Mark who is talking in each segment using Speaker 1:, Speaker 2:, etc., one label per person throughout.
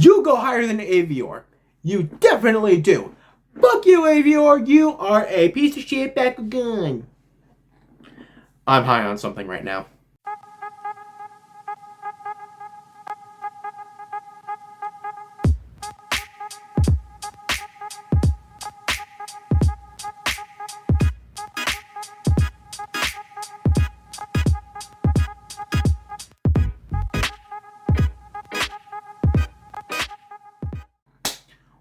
Speaker 1: You go higher than Avior. You definitely do. Fuck you, Avior. You are a piece of shit Bakugan. I'm high on something right now.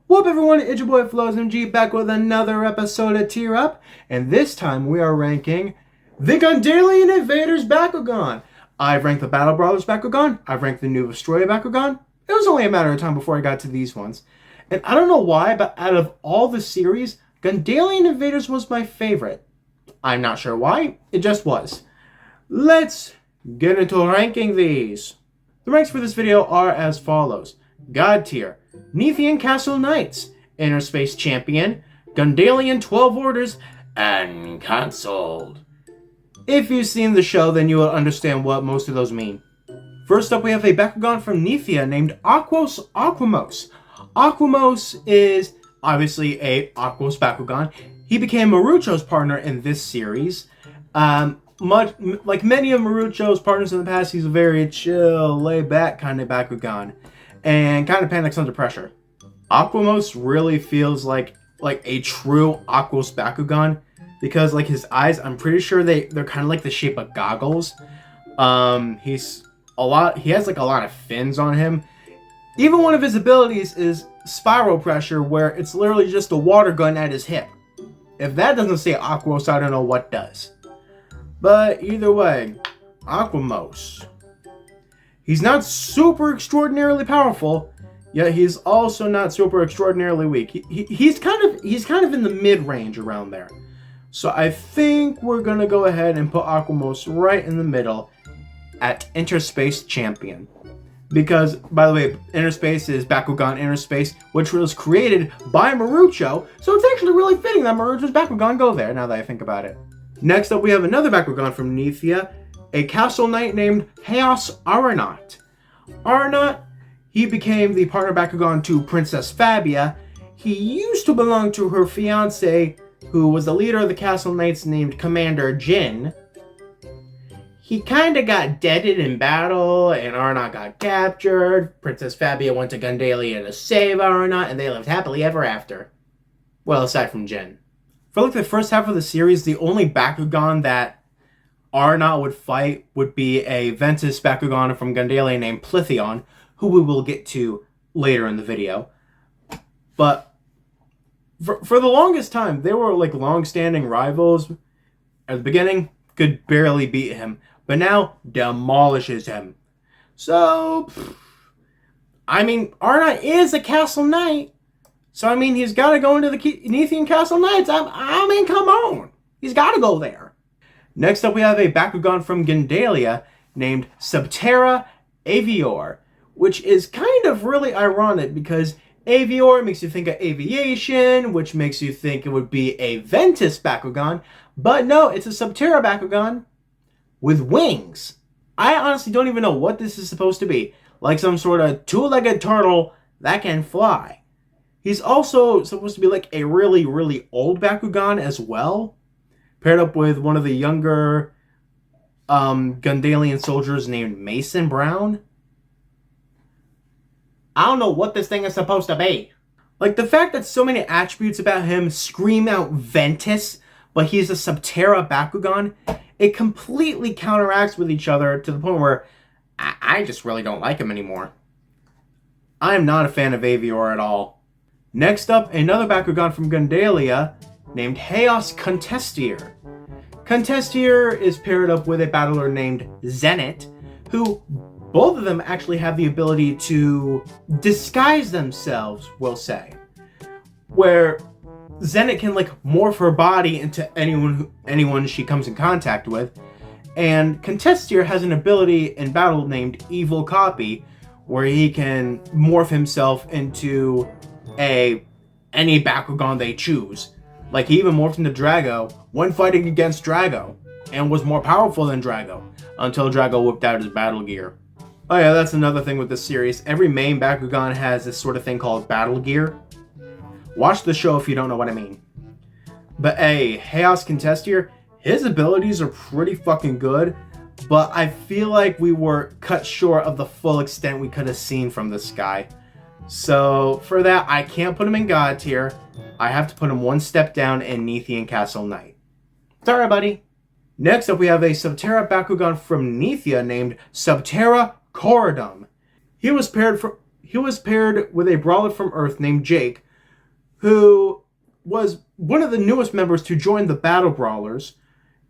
Speaker 1: What up, everyone? It's your boy Floz MG back with another episode of Tier Up, and this time we are ranking the Gundalian Invaders Bakugan. I've ranked the Battle Brawlers Bakugan. I've ranked the New Destroyer Bakugan. It was only a matter of time before I got to these ones. And I don't know why, but out of all the series, Gundalian Invaders was my favorite. I'm not sure why, it just was. Let's get into ranking these. The ranks for this video are as follows. God Tier, Neithian Castle Knights, Inner Space Champion, Gundalian 12 Orders, and Cancelled. If you've seen the show, then you will understand what most of those mean. First up, we have a Bakugan from Neithia named Aquamos. Aquamos is obviously a Aquos Bakugan. He became Marucho's partner in this series. Much like many of Marucho's partners in the past, he's a very chill, laid-back kind of Bakugan, and kind of panics under pressure. Aquamos really feels like a true Aquos Bakugan, because like his eyes, I'm pretty sure they're kind of like the shape of goggles. He has like a lot of fins on him. Even one of his abilities is Spiral Pressure, where it's literally just a water gun at his hip. If that doesn't say Aquos, I don't know what does. But either way, Aquamos. He's not super extraordinarily powerful, yet he's also not super extraordinarily weak. He's kind of in the mid-range around there. So I think we're gonna go ahead and put Aquamos right in the middle at Interspace Champion. Because, by the way, Interspace is Bakugan Interspace, which was created by Marucho, so it's actually really fitting that Marucho's Bakugan go there, now that I think about it. Next up, we have another Bakugan from Neithia, a castle knight named Chaos Aeronaut. Aeronaut, he became the partner Bakugan to Princess Fabia. He used to belong to her fiance, who was the leader of the castle knights named Commander Jin. He kinda got deaded in battle, and Aeronaut got captured. Princess Fabia went to Gundalia to save Aeronaut, and they lived happily ever after. Well, aside from Jin. For like the first half of the series, the only Bakugan that Aeronaut would fight would be a Ventus Bakugan from Gundalia named Plithion, who we will get to later in the video. But for the longest time, they were like long-standing rivals. At the beginning, could barely beat him, but now demolishes him. So, I mean, Aeronaut is a castle knight, so I mean, he's got to go into the Neithian Castle Knights. I mean, come on, he's got to go there. Next up, we have a Bakugan from Gundalia named Subterra Avior, which is kind of really ironic because Avior makes you think of aviation, which makes you think it would be a Ventus Bakugan, but no, it's a Subterra Bakugan with wings. I honestly don't even know what this is supposed to be, like some sort of two-legged turtle that can fly. He's also supposed to be like a really, really old Bakugan as well, paired up with one of the younger Gundalian soldiers named Mason Brown. I don't know what this thing is supposed to be. Like, the fact that so many attributes about him scream out Ventus, but he's a Subterra Bakugan, it completely counteracts with each other to the point where I just really don't like him anymore. I am not a fan of Avior at all. Next up, another Bakugan from Gundalia named Chaos Contestier. Contestier is paired up with a battler named Zenit, who both of them actually have the ability to disguise themselves, we'll say. Where Zenit can like morph her body into anyone she comes in contact with, and Contestier has an ability in battle named Evil Copy, where he can morph himself into any Bakugan they choose. Like, he even morphed into Drago when fighting against Drago, and was more powerful than Drago, until Drago whipped out his battle gear. Oh yeah, that's another thing with this series. Every main Bakugan has this sort of thing called battle gear. Watch the show if you don't know what I mean. But hey, Chaos Contest here, his abilities are pretty fucking good, but I feel like we were cut short of the full extent we could have seen from this guy. So for that, I can't put him in God tier. I have to put him one step down in Neithian Castle Knight. Sorry, buddy. Next up, we have a Subterra Bakugan from Neithia named Subterra Corridum. He was paired with a brawler from Earth named Jake, who was one of the newest members to join the Battle Brawlers,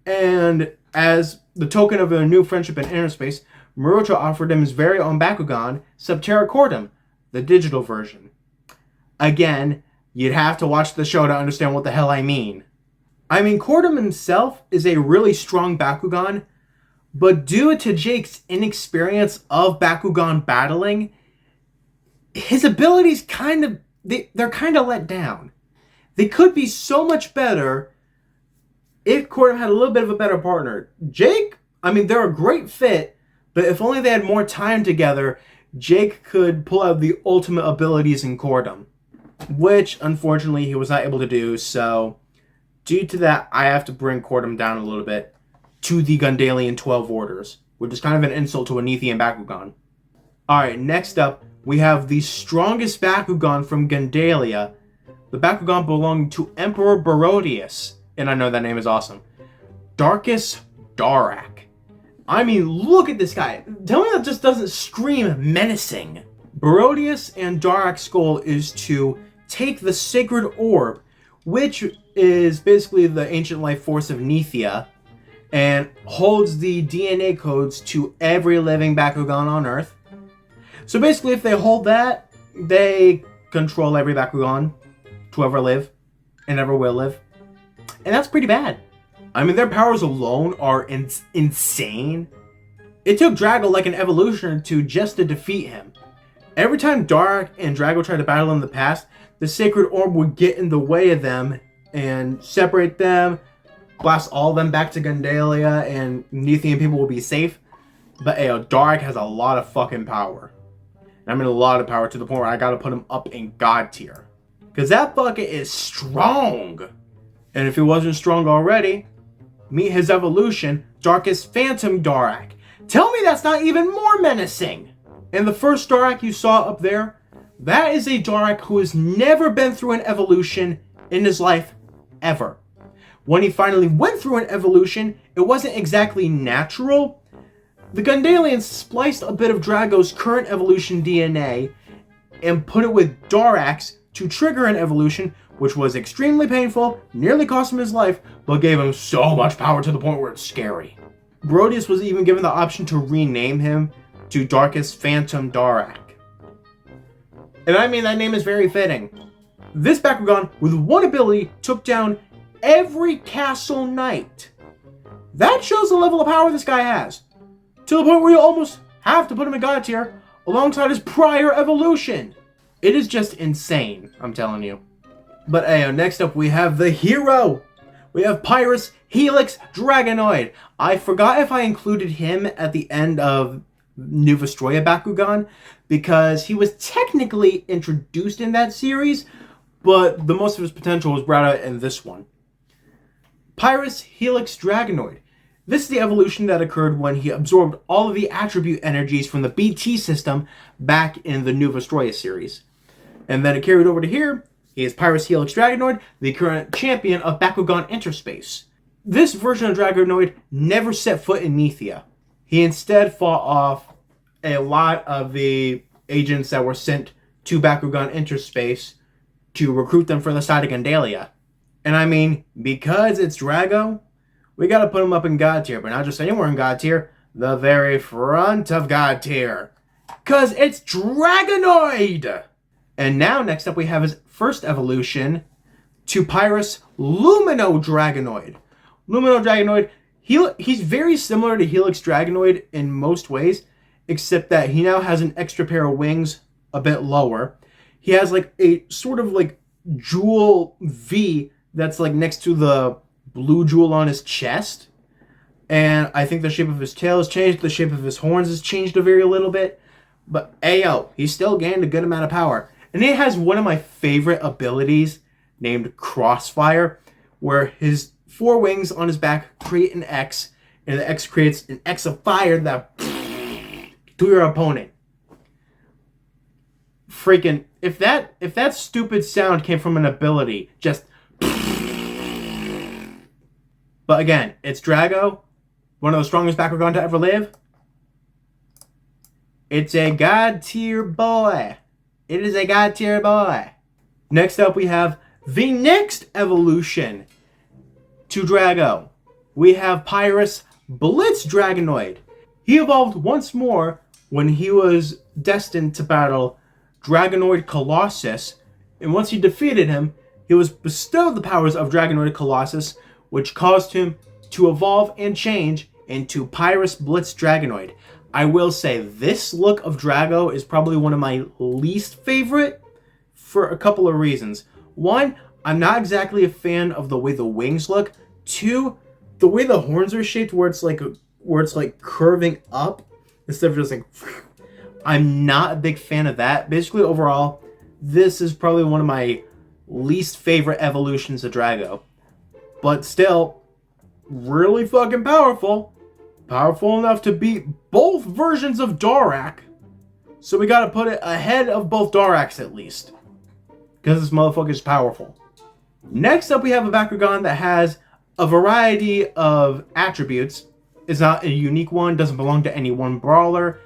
Speaker 1: and as the token of a new friendship in inner space, Muroto offered him his very own Bakugan, Subterra Corridum, the digital version. Again, you'd have to watch the show to understand what the hell I mean. Corridum himself is a really strong Bakugan, but due to Jake's inexperience of Bakugan battling, his abilities they're kind of let down. They could be so much better if Corridum had a little bit of a better partner. Jake, they're a great fit, but if only they had more time together, Jake could pull out the ultimate abilities in Corridum, which unfortunately he was not able to do, so due to that, I have to bring Corridum down a little bit to the Gundalian 12 Orders, which is kind of an insult to a Neithian Bakugan. Alright, next up, we have the strongest Bakugan from Gundalia, the Bakugan belonging to Emperor Barodius, and I know that name is awesome, Darkus Darak. Look at this guy. Tell me that just doesn't scream menacing. Barodius and Darak's goal is to take the Sacred Orb, which is basically the ancient life force of Neithia, and holds the DNA codes to every living Bakugan on Earth. So basically, if they hold that, they control every Bakugan to ever live and ever will live. And that's pretty bad. Their powers alone are insane. It took Drago like an evolution or two just to defeat him. Every time Darak and Drago tried to battle in the past, the Sacred Orb would get in the way of them and separate them, blast all of them back to Gundalia, and Neithian people will be safe. But Darak has a lot of fucking power. A lot of power to the point where I gotta put him up in God tier. Because that fucker is strong. And if he wasn't strong already, meet his evolution, Darkest Phantom Darak. Tell me that's not even more menacing. And the first Darak you saw up there, that is a Darak who has never been through an evolution in his life, ever. When he finally went through an evolution, it wasn't exactly natural. The Gundalians spliced a bit of Drago's current evolution DNA and put it with Darak's to trigger an evolution, which was extremely painful, nearly cost him his life, but gave him so much power to the point where it's scary. Barodius was even given the option to rename him to Darkest Phantom Darak. And that name is very fitting. This Bakugan, with one ability, took down every Castle Knight. That shows the level of power this guy has. To the point where you almost have to put him in God tier alongside his prior evolution. It is just insane, I'm telling you. But next up we have the hero. We have Pyrus Helix Dragonoid. I forgot if I included him at the end of New Vestroya Bakugan, because he was technically introduced in that series, but the most of his potential was brought out in this one. Pyrus Helix Dragonoid. This is the evolution that occurred when he absorbed all of the attribute energies from the BT system back in the New Vestroya series. And then it carried over to here. He is Pyrus Helix Dragonoid, the current champion of Bakugan Interspace. This version of Dragonoid never set foot in Neithia. He instead fought off a lot of the agents that were sent to Bakugan Interspace to recruit them for the side of Gundalia. And because it's Drago, we gotta put him up in God tier, but not just anywhere in God tier, the very front of God tier. Cause it's Dragonoid! And now, next up, we have his first evolution to Pyrus Lumino Dragonoid. Lumino Dragonoid, he's very similar to Helix Dragonoid in most ways, except that he now has an extra pair of wings a bit lower. He has a sort of jewel V that's next to the blue jewel on his chest. And I think the shape of his tail has changed. The shape of his horns has changed a very little bit. But ayo, he still gained a good amount of power. And he has one of my favorite abilities named Crossfire, where his 4 wings on his back create an X, and the X creates an X of fire that to your opponent. Freaking, if that stupid sound came from an ability, just... But again, it's Drago, one of the strongest Bakugan to ever live. It's a god tier boy. It is a god tier boy. Next up, we have the next evolution to Drago. We have Pyrus Blitz Dragonoid. He evolved once more when he was destined to battle Dragonoid Colossus, and once he defeated him, he was bestowed the powers of Dragonoid Colossus, which caused him to evolve and change into Pyrus Blitz Dragonoid. I will say, this look of Drago is probably one of my least favorite for a couple of reasons. One, I'm not exactly a fan of the way the wings look. Two, the way the horns are shaped, where it's like curving up instead of just like... I'm not a big fan of that. Basically, overall, this is probably one of my least favorite evolutions of Drago. But still, really fucking powerful. Powerful enough to beat both versions of Darak. So we gotta put it ahead of both Daraks at least. Because this motherfucker is powerful. Next up, we have a Bakugan that has a variety of attributes. It's not a unique one, doesn't belong to any one brawler.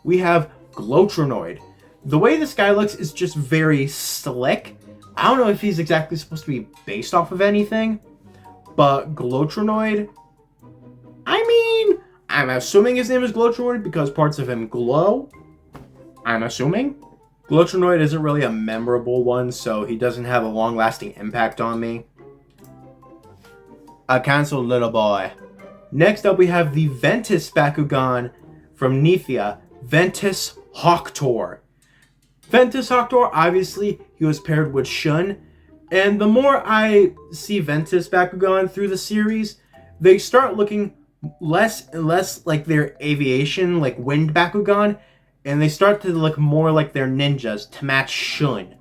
Speaker 1: We have Glotronoid. The way this guy looks is just very slick. I don't know if he's exactly supposed to be based off of anything, but Glotronoid, I mean, I'm assuming his name is Glotronoid because parts of him glow. I'm assuming. Glotronoid isn't really a memorable one, so he doesn't have a long-lasting impact on me. A canceled little boy. Next up, we have the Ventus Bakugan from Nethia, Ventus Hawktor. Ventus Hawktor, obviously, he was paired with Shun, and the more I see Ventus Bakugan through the series, they start looking less and less like their aviation, like wind Bakugan, and they start to look more like their ninjas to match Shun,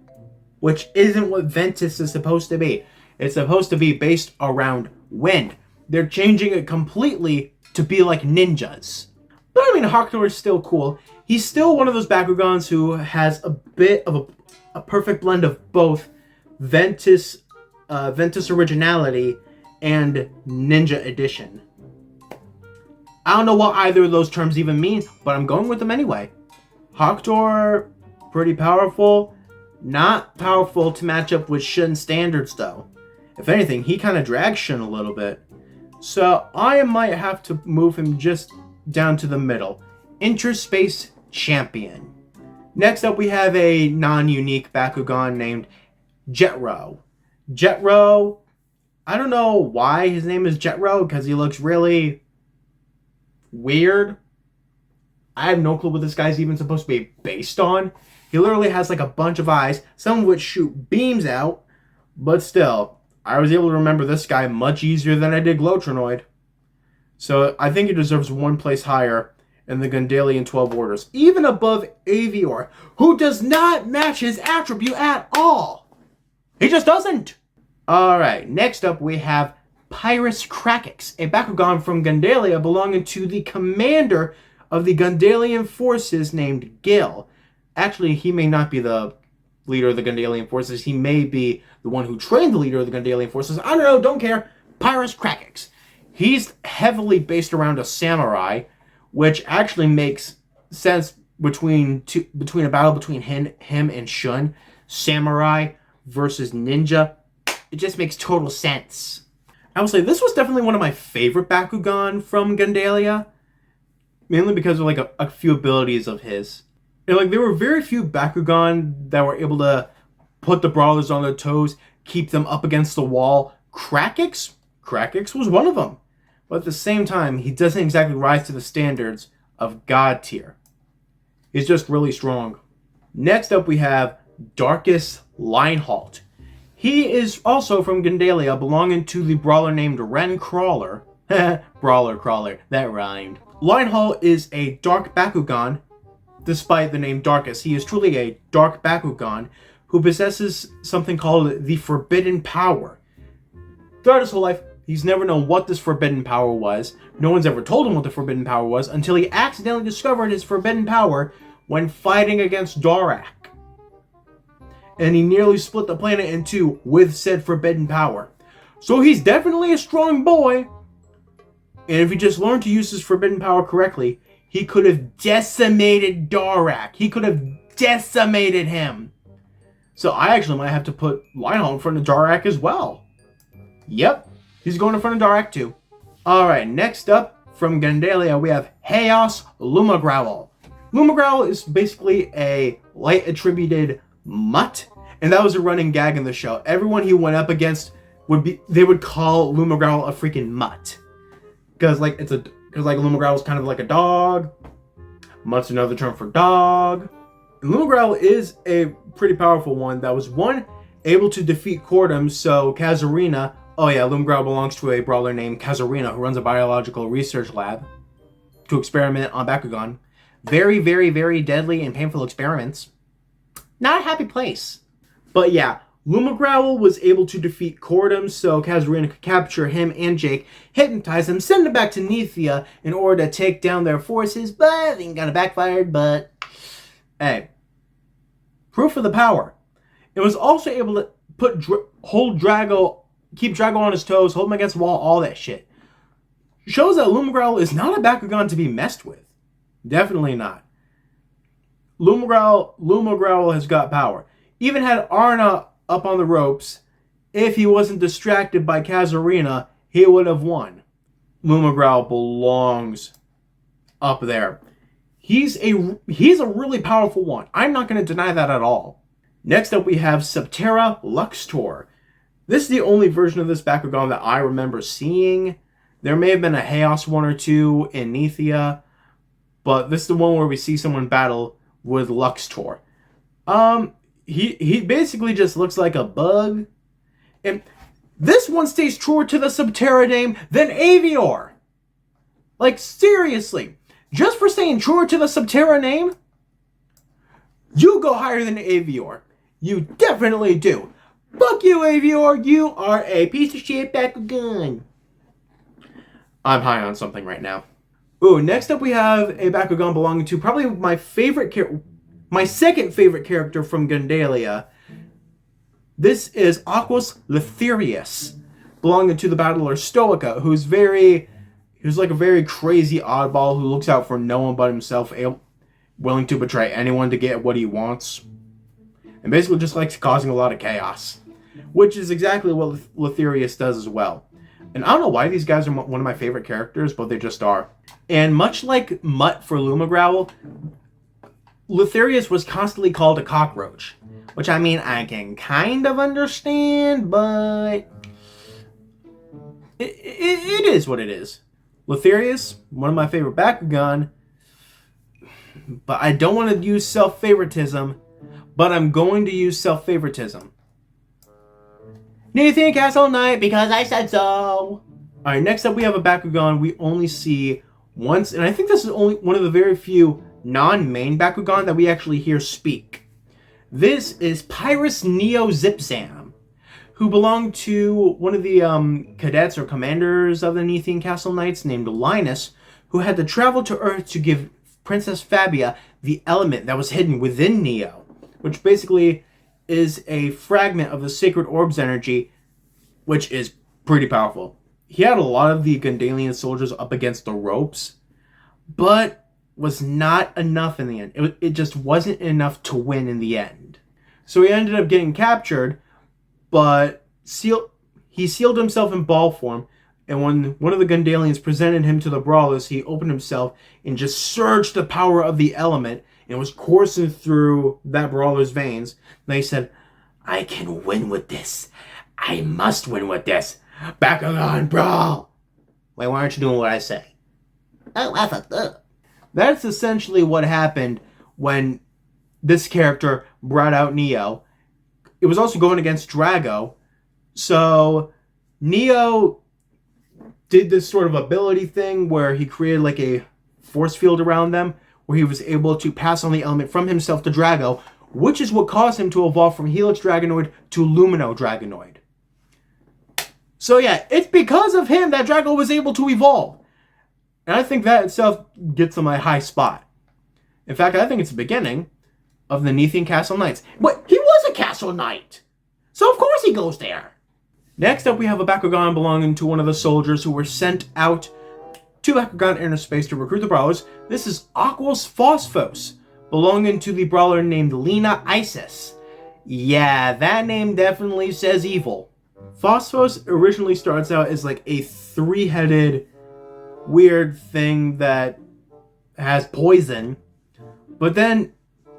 Speaker 1: which isn't what Ventus is supposed to be. It's supposed to be based around wind. They're changing it completely to be like ninjas. But I mean, Hawktor is still cool. He's still one of those Bakugans who has a bit of a perfect blend of both Ventus originality and Ninja Edition. I don't know what either of those terms even mean, but I'm going with them anyway. Hawktor, pretty powerful. Not powerful to match up with Shun standards, though. If anything, he kind of drags Shun a little bit. So I might have to move him just down to the middle. Interspace Champion. Next up, we have a non-unique Bakugan named Jetro. Jetro, I don't know why his name is Jetro, because he looks really weird. I have no clue what this guy's even supposed to be based on. He literally has like a bunch of eyes, some of which shoot beams out, but still, I was able to remember this guy much easier than I did Glotronoid. So I think he deserves one place higher in the Gundalian 12 Orders, even above Avior, who does not match his attribute at all. He just doesn't. Alright, next up we have Pyrus Krakix, a Bakugan from Gundalia belonging to the commander of the Gundalian forces named Gil. Actually, he may not be the leader of the Gundalian forces. He may be the one who trained the leader of the Gundalian forces. I don't know, don't care. Pyrus Krakix. He's heavily based around a samurai, which actually makes sense between a battle between him and Shun. Samurai versus ninja. It just makes total sense. I will say this was definitely one of my favorite Bakugan from Gundalia, mainly because of like a few abilities of his. And like there were very few Bakugan that were able to put the brawlers on their toes, keep them up against the wall. Krakix was one of them. But at the same time, he doesn't exactly rise to the standards of God tier. He's just really strong. Next up we have Darkus Linehalt. He is also from Gundalia, belonging to the brawler named Ren Crawler. Brawler Crawler, that rhymed. Lionhall is a dark Bakugan, despite the name Darkest. He is truly a dark Bakugan who possesses something called the Forbidden Power. Throughout his whole life, he's never known what this Forbidden Power was. No one's ever told him what the Forbidden Power was until he accidentally discovered his Forbidden Power when fighting against Darak. And he nearly split the planet in two with said Forbidden Power. So he's definitely a strong boy. And if he just learned to use his Forbidden Power correctly, he could have decimated Darak. He could have decimated him. So I actually might have to put Lionheart in front of Darak as well. Yep, he's going in front of Darak too. Alright, next up from Gundalia we have Chaos Lumagrowl. Lumagrowl is basically a light attributed mutt. And that was a running gag in the show. Everyone he went up against they would call Lumagrowl a freaking mutt. Because Lumagrowl is kind of like a dog. Mutt's another term for dog. And Lumagrowl is a pretty powerful one that was able to defeat Cordum, so Kazarina. Oh yeah, Lumagrowl belongs to a brawler named Kazarina who runs a biological research lab to experiment on Bakugan. Very, very, very deadly and painful experiments. Not a happy place. But yeah, Lumagrowl was able to defeat Cordum, so Kazarina could capture him and Jake, hypnotize him, send him back to Nethia in order to take down their forces, but it kind of backfired, but hey. Proof of the power. It was also able to keep Drago on his toes, hold him against the wall, all that shit. Shows that Lumagrowl is not a Bakugan to be messed with. Definitely not. Lumagrowl has got power. Even had Arna up on the ropes, if he wasn't distracted by Kazarina, he would have won. Lumagrowl belongs up there. He's a really powerful one. I'm not going to deny that at all. Next up we have Subterra Luxtor. This is the only version of this Bakugan that I remember seeing. There may have been a Chaos one or two in Nethia, but this is the one where we see someone battle with Luxtor. He basically just looks like a bug. And this one stays truer to the Subterra name than Avior. Like, seriously. Just for staying truer to the Subterra name, you go higher than Avior. You definitely do. Fuck you, Avior. You are a piece of shit Bakugan. I'm high on something right now. Ooh, next up we have a Bakugan belonging to probably my second favorite character from Gundalia. This is Aquos Letherius, belonging to the battler Stoica, who's like a very crazy oddball who looks out for no one but himself, willing to betray anyone to get what he wants, and basically just likes causing a lot of chaos, which is exactly what Letherius does as well. And I don't know why these guys are one of my favorite characters, but they just are. And much like Mutt for Lumagrowl, Letherius was constantly called a cockroach, which I mean I can kind of understand, but it is what it is. Letherius, one of my favorite Bakugan, but I don't want to use self-favoritism, but I'm going to use self-favoritism. Nathan Castle Knight, because I said so! Alright, next up we have a Bakugan we only see once, and I think this is only one of the very few non-main Bakugan that we actually hear speak. This is Pyrus Neo Zipzam, who belonged to one of the cadets or commanders of the Nethean Castle Knights named Linus, who had to travel to Earth to give Princess Fabia the element that was hidden within Neo, which basically is a fragment of the Sacred Orb's energy, which is pretty powerful. He had a lot of the Gundalian soldiers up against the ropes, but was not enough in the end. It just wasn't enough to win in the end. So he ended up getting captured, but he sealed himself in ball form, and when one of the Gundalians presented him to the brawlers, he opened himself and just surged the power of the element, and was coursing through that brawler's veins. And they said, I can win with this. I must win with this. Bakugan brawl! Wait, why aren't you doing what I say? Oh, I fucked up. That's essentially what happened when this character brought out Neo. It was also going against Drago. So Neo did this sort of ability thing where he created like a force field around them, where he was able to pass on the element from himself to Drago, which is what caused him to evolve from Helix Dragonoid to Lumino Dragonoid. So yeah, it's because of him that Drago was able to evolve. And I think that itself gets him a high spot. In fact, I think it's the beginning of the Neethian Castle Knights. But he was a Castle Knight! So of course he goes there! Next up, we have a Bakugan belonging to one of the soldiers who were sent out to Bakugan inner space to recruit the brawlers. This is Aquos Phosphos, belonging to the brawler named Lena Isis. Yeah, that name definitely says evil. Phosphos originally starts out as like a three-headed weird thing that has poison, but then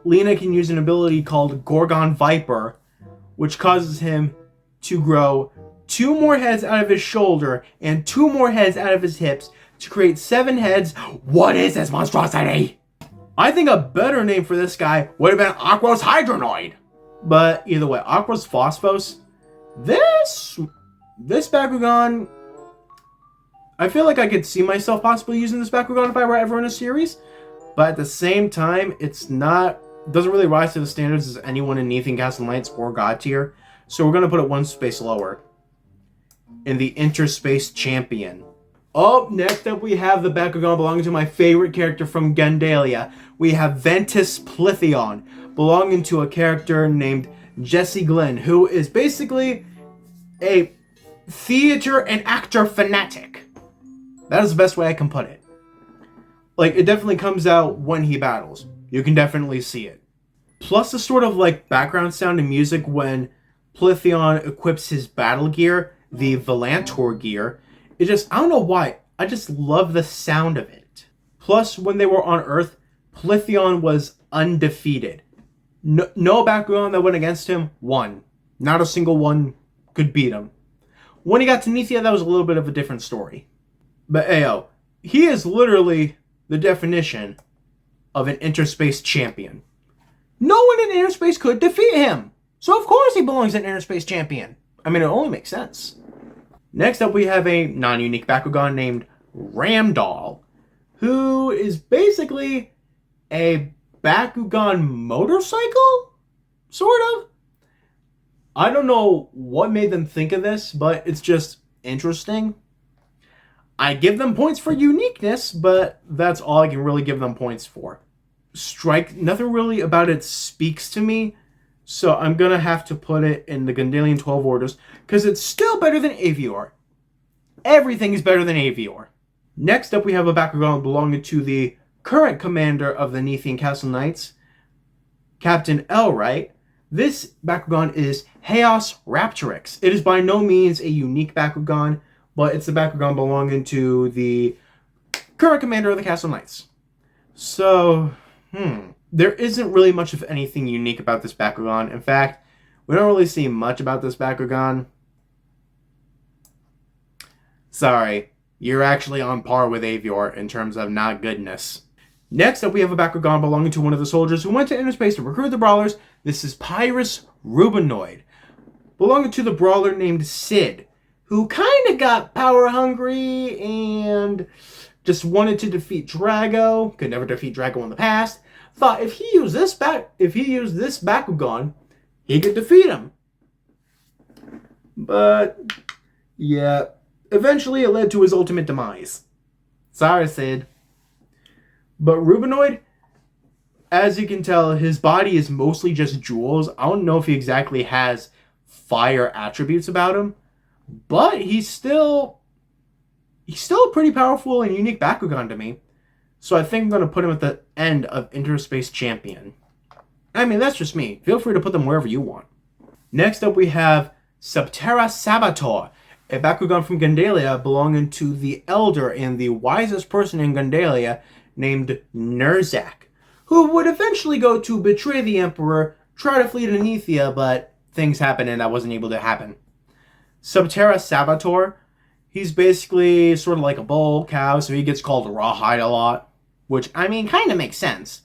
Speaker 1: Lena can use an ability called Gorgon Viper, which causes him to grow 2 more heads out of his shoulder and 2 more heads out of his hips to create 7 heads. What is this monstrosity? I think a better name for this guy would have been Aquos Hydronoid. But either way, Aquos Phosphos, this Bakugan, I feel like I could see myself possibly using this Bakugan if I were ever in a series. But at the same time, doesn't really rise to the standards as anyone in Neethian Castle Knights or God tier. So we're going to put it 1 space lower. In the Interspace Champion. Next up we have the Bakugan belonging to my favorite character from Gundalia. We have Ventus Plithion, belonging to a character named Jesse Glenn, who is basically a theater and actor fanatic. That is the best way I can put it. Like, it definitely comes out when he battles. You can definitely see it. Plus the sort of like background sound and music when Plithion equips his battle gear, the Volantor gear. I don't know why, I just love the sound of it. Plus, when they were on Earth, Plithion was undefeated. No Bakugan that went against him won. Not a single one could beat him. When he got to Neethia, that was a little bit of a different story. But ayo, he is literally the definition of an Interspace Champion. No one in Interspace could defeat him. So of course he belongs in Interspace Champion. I mean, it only makes sense. Next up, we have a non-unique Bakugan named Ramdoll, who is basically a Bakugan motorcycle? Sort of? I don't know what made them think of this, but it's just interesting. I give them points for uniqueness, but that's all I can really give them points for. Nothing really about it speaks to me, so I'm going to have to put it in the Gundalian 12 Orders, because it's still better than Avior. Everything is better than Avior. Next up, we have a Bakugan belonging to the current commander of the Neethian Castle Knights, Captain Elright. This Bakugan is Chaos Raptorix. It is by no means a unique Bakugan, but it's the Bakugan belonging to the current commander of the Castle Knights. So, there isn't really much of anything unique about this Bakugan. In fact, we don't really see much about this Bakugan. Sorry, you're actually on par with Avior in terms of not goodness. Next up, we have a Bakugan belonging to one of the soldiers who went to inner space to recruit the brawlers. This is Pyrus Rubinoid, belonging to the brawler named Sid, who kind of got power hungry and just wanted to defeat Drago. Could never defeat Drago in the past. Thought if he used this Bakugan, he could defeat him. But yeah, eventually it led to his ultimate demise. Sorry, Sid. But Rubinoid, as you can tell, his body is mostly just jewels. I don't know if he exactly has fire attributes about him, but he's still a pretty powerful and unique Bakugan to me. So I think I'm going to put him at the end of Interspace Champion. I mean, that's just me. Feel free to put them wherever you want. Next up, we have Subterra Sabator, a Bakugan from Gundalia belonging to the elder and the wisest person in Gundalia named Nerzak, who would eventually go to betray the Emperor, try to flee to Neethia, but things happened and that wasn't able to happen. Subterra Sabator, he's basically sort of like a bull cow, so he gets called Rawhide a lot, which, I mean, kind of makes sense.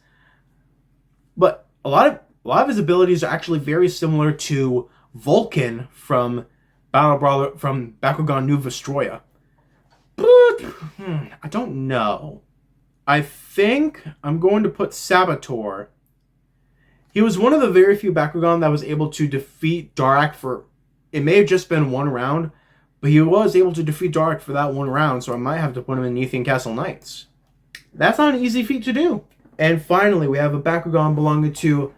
Speaker 1: But a lot of his abilities are actually very similar to Vulcan from Bakugan New Vestroya. But I don't know. I think I'm going to put Saboteur. He was one of the very few Bakugan that was able to defeat Darak for... It may have just been one round, but he was able to defeat Darak for that one round, so I might have to put him in Neathian Castle Knights. That's not an easy feat to do. And finally, we have a Bakugan belonging to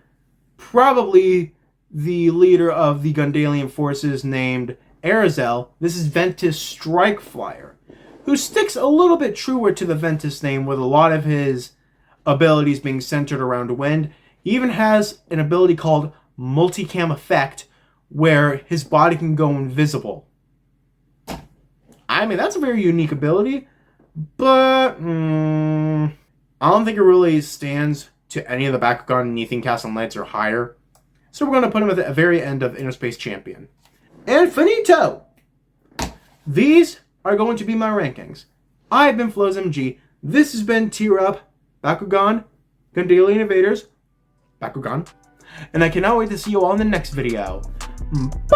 Speaker 1: probably the leader of the Gundalian forces named Arazel. This is Ventus Strike Flyer, who sticks a little bit truer to the Ventus name with a lot of his abilities being centered around wind. He even has an ability called Multicam Effect, where his body can go invisible. I mean, that's a very unique ability, but I don't think it really stands to any of the Bakugan in Neathian Castle Knights or higher. So we're going to put him at the very end of Inner Space Champion. And finito! These are going to be my rankings. I've been Floz MG. This has been Tier Up Bakugan, Gundalian Invaders Bakugan. And I cannot wait to see you all in the next video. Bye!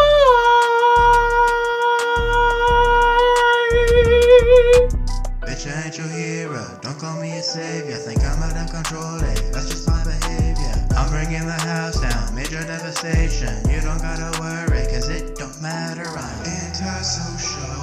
Speaker 2: Bitch, I ain't your hero. Don't call me a savior. Think I'm out of control, eh? That's just my behavior. I'm bringing the house down. Major devastation. You don't gotta worry, cause it don't matter. I'm antisocial.